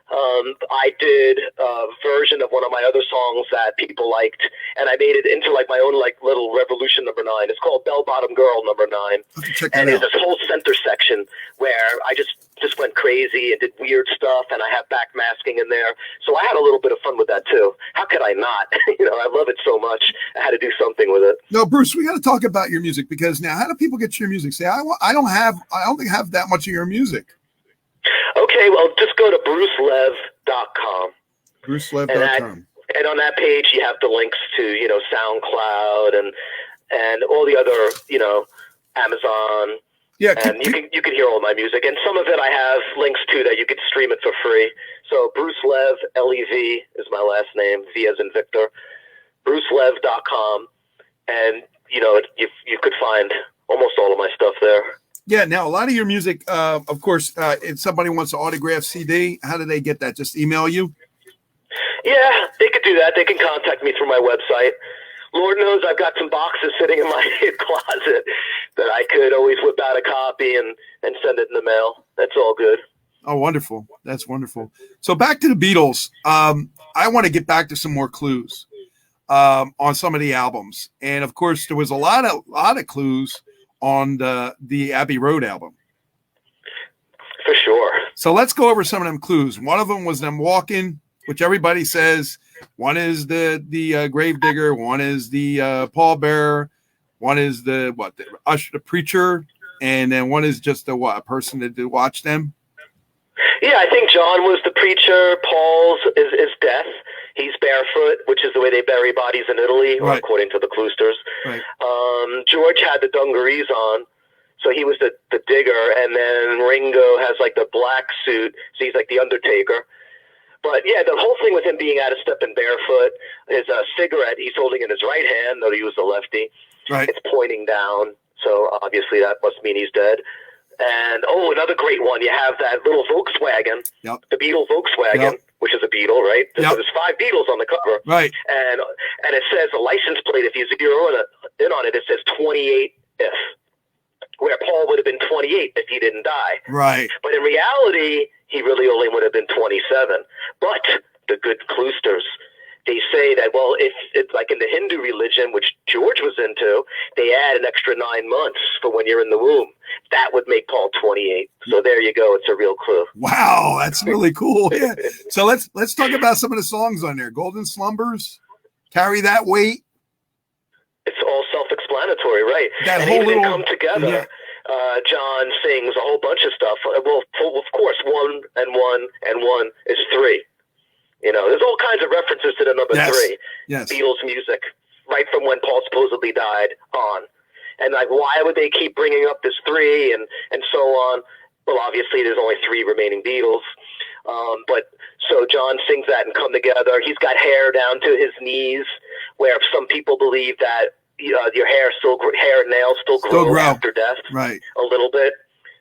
I did a version of one of my other songs that people liked, and I made it into like my own little revolution number 9. It's called Bell Bottom Girl number 9. And there's this whole center section where I just went crazy and did weird stuff, and I have back masking in there. So I had a little bit of fun with that too. How could I not? I love it so much. I had to do something with it. No, Bruce, we got to talk about your music, because now, how do people get your music? Say, I don't think I have that much of your music. Okay, well, just go to brucelev.com. brucelev.com. And on that page, you have the links to, SoundCloud and all the other, Amazon. Yeah, and you can hear all my music. And some of it I have links to that you could stream it for free. So Bruce Lev, L-E-V is my last name, V as in Victor, brucelev.com. And, you could find almost all of my stuff there. Yeah, now a lot of your music, of course, if somebody wants an autographed CD, how do they get that? Just email you? Yeah, they could do that. They can contact me through my website. Lord knows I've got some boxes sitting in my closet that I could always whip out a copy and send it in the mail. That's all good. Oh, wonderful. That's wonderful. So back to the Beatles. I want to get back to some more clues on some of the albums. And, of course, there was a lot of clues on the Abbey Road album. For sure. So let's go over some of them clues. One of them was them walking, which everybody says. One is the grave digger. One is the pallbearer. One is the usher, the preacher, and then one is just a person to watch them. Yeah, I think John was the preacher. Paul's is death. He's barefoot, which is the way they bury bodies in Italy, right, according to the Cloisters. Right. George had the dungarees on, so he was the digger, and then Ringo has the black suit, so he's like the Undertaker. But yeah, the whole thing with him being out of step and barefoot, his cigarette he's holding in his right hand, though he was a lefty. Right. It's pointing down, so obviously that must mean he's dead. And another great one, you have that little Volkswagen, yep, the Beetle Volkswagen, yep, which is a Beetle, right? Yep. So there's 5 Beatles on the cover, right? And it says a license plate. If you zero in on it, it says 28 if. Where Paul would have been 28 if he didn't die. Right. But in reality, he really only would have been 27. But the good Cloisters, they say that, well, if it's like in the Hindu religion, which George was into, they add an extra 9 months for when you're in the womb. That would make Paul 28. So there you go. It's a real clue. Wow, that's really cool. Yeah. So let's talk about some of the songs on there. Golden Slumbers, Carry That Weight. It's all self-explanatory, right? That and whole even little, Come Together, yeah. John sings a whole bunch of stuff. Well, of course, 1 and 1 and 1 is 3. There's all kinds of references to the number 3. Yes. Beatles music, right from when Paul supposedly died on. And why would they keep bringing up this 3 and so on? Well, obviously there's only 3 remaining Beatles. But so John sings that and Come Together. He's got hair down to his knees, where some people believe that your hair and nails still grow after death. Right. A little bit.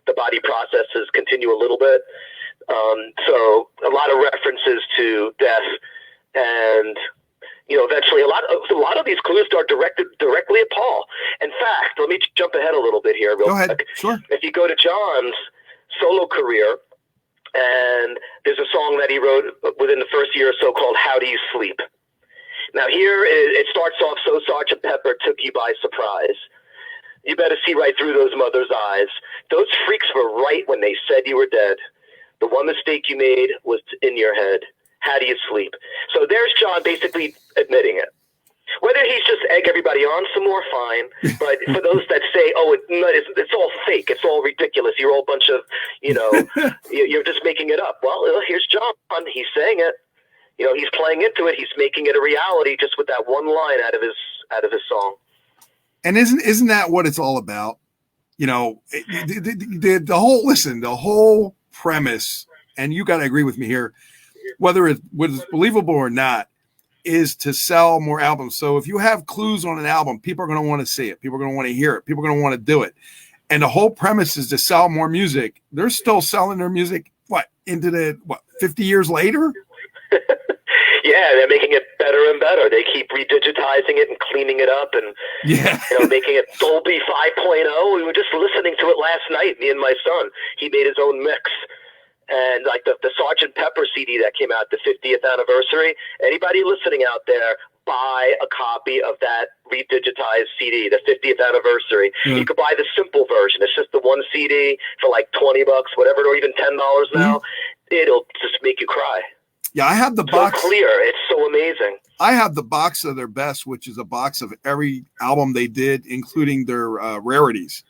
The body processes continue a little bit. So a lot of references to death, and eventually a lot of these clues are directed directly at Paul. In fact, let me jump ahead a little bit here real quick. Go ahead. Sure. If you go to John's solo career, and there's a song that he wrote within the first year or so called How Do You Sleep? Now it starts off, so Sergeant Pepper took you by surprise. You better see right through those mothers' eyes. Those freaks were right when they said you were dead. The one mistake you made was in your head. How do you sleep? So there's John basically admitting it. Whether he's just egg everybody on some more, fine. But for those that say, "Oh, it's all fake, it's all ridiculous, you're all a bunch of, you're just making it up." Well, here's John. He's saying it. He's playing into it. He's making it a reality just with that one line out of his song. And isn't that what it's all about? The whole premise, and you got to agree with me here, whether it was believable or not, is to sell more albums. So if you have clues on an album, people are going to want to see it. People are going to want to hear it. People are going to want to do it. And the whole premise is to sell more music. They're still selling their music, 50 years later? Yeah, they're making it better and better. They keep redigitizing it and cleaning it up and making it Dolby 5.0. We were just listening to it last night, me and my son. He made his own mix. And like the Sgt. Pepper CD that came out, the 50th anniversary, anybody listening out there, buy a copy of that redigitized CD, the 50th anniversary. You could buy the simple version. It's just the one CD for like $20, whatever, or even $10 now. It'll just make you cry. Yeah, I have the box. So clear. It's so amazing. I have the box of their best, which is a box of every album they did, including their rarities.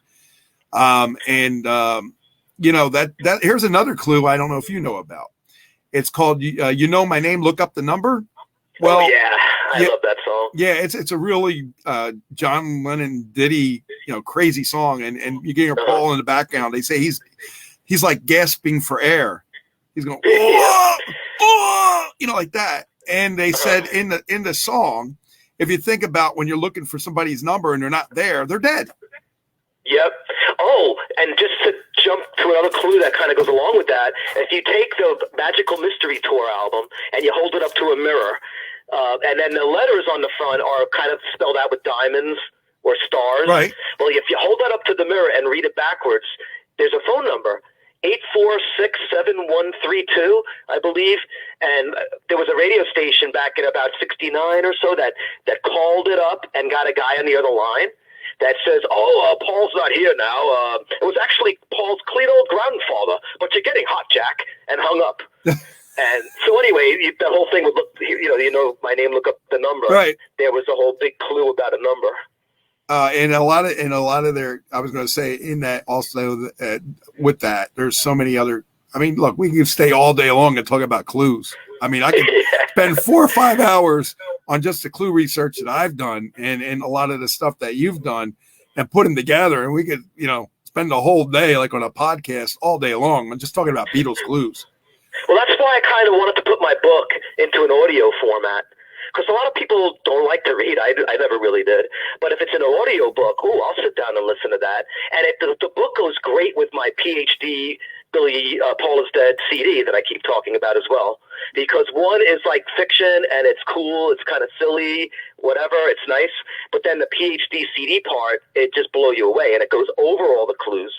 That here's another clue I don't know if you know about. It's called My Name, Look Up the Number. Well, I love that song. Yeah, it's a really John Lennon ditty, crazy song, and you get your Paul in the background. They say he's like gasping for air. He's going like that. And they said in the song, if you think about when you're looking for somebody's number and they're not there, they're dead. Yep. Oh, and just to jump to another clue that kind of goes along with that, if you take the Magical Mystery Tour album and you hold it up to a mirror, and then the letters on the front are kind of spelled out with diamonds or stars. Right. Well, if you hold that up to the mirror and read it backwards, there's a phone number. 8467132, I believe, and there was a radio station back in about 69 or so that called it up and got a guy on the other line that says, Paul's not here now. It was actually Paul's clean old grandfather, but you're getting hot, Jack, and hung up. And so anyway, the whole thing would look, My Name, Look Up the Number. Right. There was a whole big clue about a number. And a lot of their, I was going to say in that also with that, there's so many other, look, we can stay all day long and talk about clues. I could spend 4 or 5 hours on just the clue research that I've done and a lot of the stuff that you've done and put them together. And we could, spend the whole day like on a podcast all day long. I'm just talking about Beatles clues. Well, that's why I kind of wanted to put my book into an audio format. Because a lot of people don't like to read. I never really did. But if it's an audio book, I'll sit down and listen to that. And the book goes great with my PhD Paul is Dead CD that I keep talking about as well. Because one is like fiction and it's cool, it's kind of silly, whatever, it's nice. But then the PhD CD part, it just blow you away. And it goes over all the clues,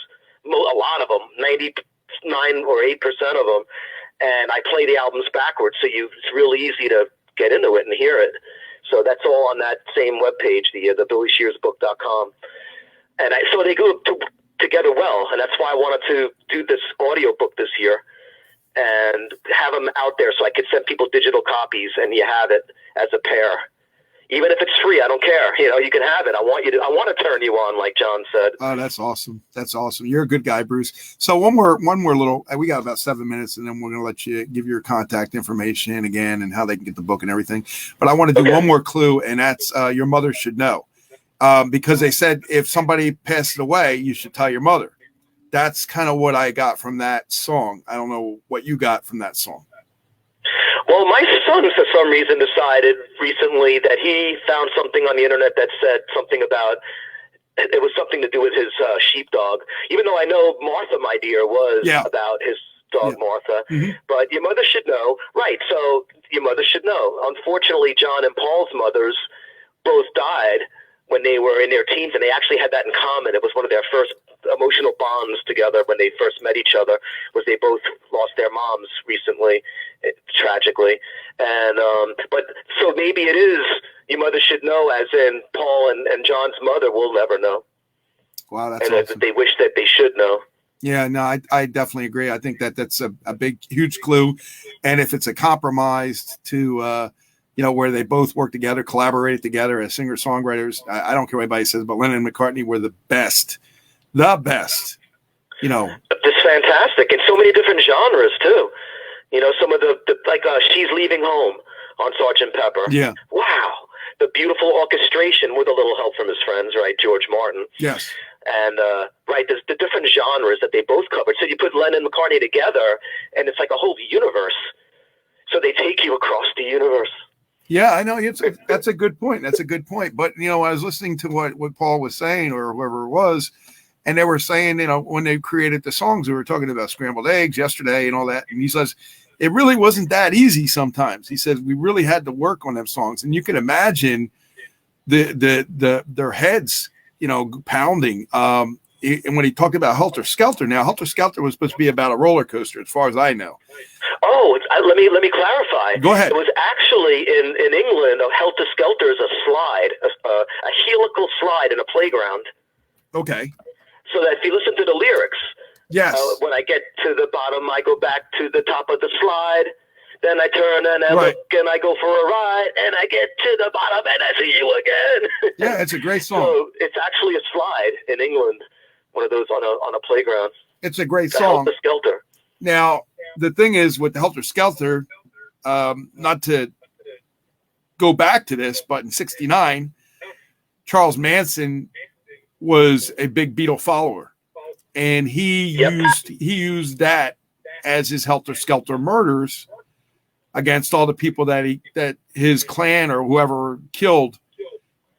a lot of them, 99 or 8% of them. And I play the albums backwards, so it's really easy to get into it and hear it. So that's all on that same webpage, the BillyShearsBook.com. And so they go together well, and that's why I wanted to do this audio book this year and have them out there so I could send people digital copies and you have it as a pair. Even if it's free, I don't care. You can have it. I want to turn you on, like John said. Oh, that's awesome. That's awesome. You're a good guy, Bruce. So one more little, we got about 7 minutes and then we're going to let you give your contact information again and how they can get the book and everything. But I want to do one more clue, and that's your mother should know. Because they said if somebody passes away, you should tell your mother. That's kind of what I got from that song. I don't know what you got from that song. Well, my son, for some reason, decided recently that he found something on the internet that said something about, it was something to do with his sheepdog, even though I know Martha, my dear, was about his dog, Martha. Mm-hmm. But your mother should know. Right, so your mother should know. Unfortunately, John and Paul's mothers both died when they were in their teens, and they actually had that in common. It was one of their first emotional bonds together when they first met each other, was they both lost their moms recently, tragically. And but so maybe it is Your Mother Should Know, as in Paul and John's mother will never know. Wow, that's and awesome. That they wish that they should know. Yeah, no, I definitely agree. I think that's a big, huge clue. And if it's a compromise to, where they both work together, collaborated together as singer-songwriters, I don't care what anybody says, but Lennon and McCartney were the best. Just fantastic. In so many different genres, too. Some of the like She's Leaving Home on Sgt. Pepper. Yeah. Wow. The beautiful orchestration with a little help from his friends, right? George Martin. Yes. And, there's the different genres that they both covered. So you put Lennon and McCartney together, and it's like a whole universe. So they take you across the universe. Yeah, I know. That's a good point. That's a good point. But, I was listening to what Paul was saying, or whoever it was, and they were saying, when they created the songs, we were talking about scrambled eggs yesterday and all that. And he says, it really wasn't that easy sometimes. He says, we really had to work on them songs. And you can imagine their heads, pounding. And when he talked about Helter Skelter, now Helter Skelter was supposed to be about a roller coaster, as far as I know. Oh, let me clarify. Go ahead. It was actually in England. A Helter Skelter is a slide, a helical slide in a playground. Okay. So that if you listen to the lyrics, yes. When I get to the bottom, I go back to the top of the slide. Then I turn and I look and I go for a ride, and I get to the bottom and I see you again. Yeah, it's a great song. So it's actually a slide in England, one of those on a playground. It's a great song. Helter Skelter. Now, the thing is with the Helter Skelter, not to go back to this, but in '69, Charles Manson was a big Beatle follower, and he used that as his Helter Skelter murders against all the people that his clan or whoever killed.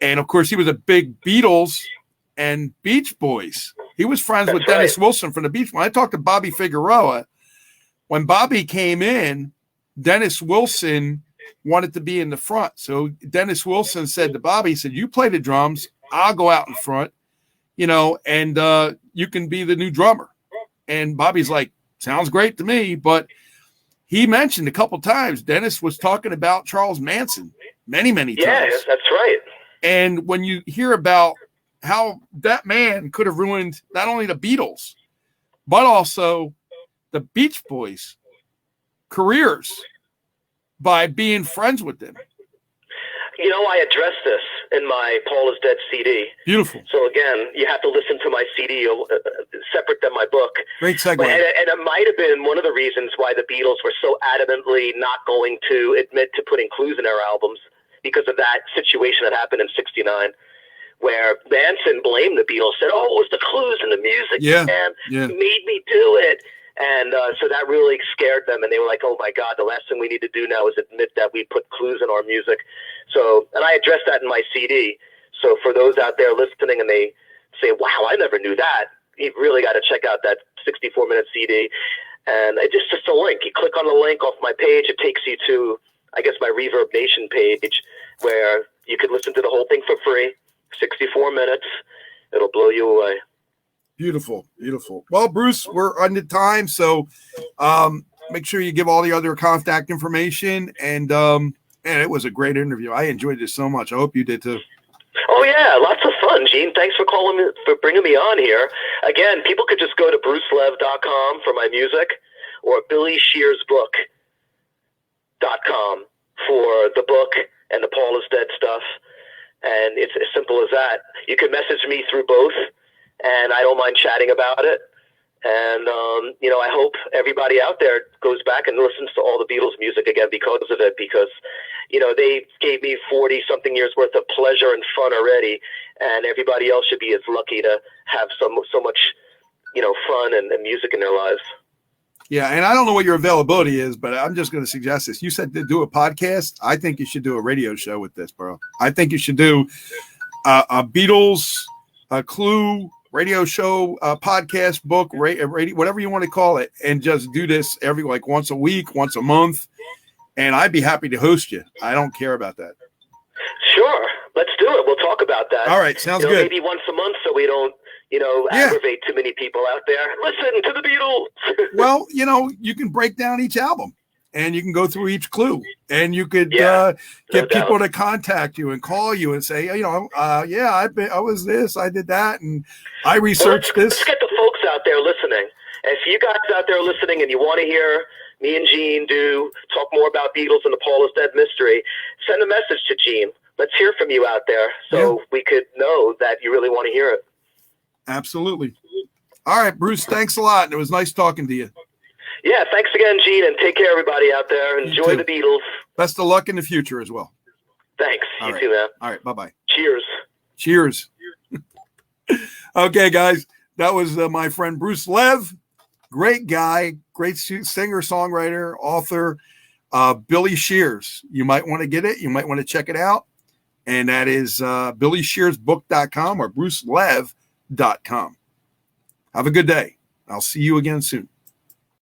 And of course, he was a big Beatles and Beach Boys. He was friends with Dennis Wilson from the Beach Boys. I talked to Bobby Figueroa. When Bobby came in, Dennis Wilson wanted to be in the front. So Dennis Wilson said to Bobby, he said, you play the drums, I'll go out in front, and you can be the new drummer. And Bobby's like, sounds great to me. But he mentioned a couple times Dennis was talking about Charles Manson many times. Yes, that's right. And when you hear about how that man could have ruined not only the Beatles, but also the Beach Boys' careers by being friends with them. I addressed this in my Paul is Dead CD. Beautiful. So again, you have to listen to my CD separate than my book. Great segue. And it might have been one of the reasons why the Beatles were so adamantly not going to admit to putting clues in their albums, because of that situation that happened in '69, where Manson blamed the Beatles, said, "Oh, it was the clues in the music, man. Made me do it." And so that really scared them, and they were like, "Oh my God, the last thing we need to do now is admit that we put clues in our music." So, and I addressed that in my CD. So for those out there listening and they say, "Wow, I never knew that," you really got to check out that 64-minute CD. And it's just a link. You click on the link off my page, it takes you to, I guess, my Reverb Nation page, where you could listen to the whole thing for free, 64 minutes. It'll blow you away. Beautiful, beautiful. Well, Bruce, we're under time, so make sure you give all the other contact information. And it was a great interview. I enjoyed this so much. I hope you did too. Oh yeah, lots of fun, Gene. Thanks for bringing me on here. Again, people could just go to brucelev.com for my music, or billyshearsbook.com for the book and the Paul is Dead stuff. And it's as simple as that. You can message me through both, and I don't mind chatting about it. And, I hope everybody out there goes back and listens to all the Beatles music again because of it, because, they gave me 40-something years worth of pleasure and fun already, and everybody else should be as lucky to have so much, fun and music in their lives. Yeah, and I don't know what your availability is, but I'm just going to suggest this. You said to do a podcast. I think you should do a radio show with this, bro. I think you should do a Beatles, a Clue radio show, podcast, book, radio, whatever you want to call it, and just do this once a week, once a month, and I'd be happy to host you. I don't care about that. Sure, let's do it. We'll talk about that. All right, sounds good. Maybe once a month, so we don't, aggravate too many people out there. Listen to the Beatles. Well, you can break down each album, and you can go through each clue, and you could get people to contact you and call you and say, I was this, I did that, and I researched this. Let's get the folks out there listening. If you guys out there listening and you want to hear me and Gene talk more about Beatles and the Paul is Dead mystery, send a message to Gene. Let's hear from you out there so we could know that you really want to hear it. Absolutely. All right, Bruce, thanks a lot. It was nice talking to you. Yeah, thanks again, Gene, and take care, everybody out there. Enjoy the Beatles. Best of luck in the future as well. Thanks. You too, man. All right, bye-bye. Cheers. Cheers. Okay, guys, that was my friend Bruce Lev. Great guy, great singer, songwriter, author, Billy Shears. You might want to get it. You might want to check it out. And that is billyshearsbook.com or brucelev.com. Have a good day. I'll see you again soon.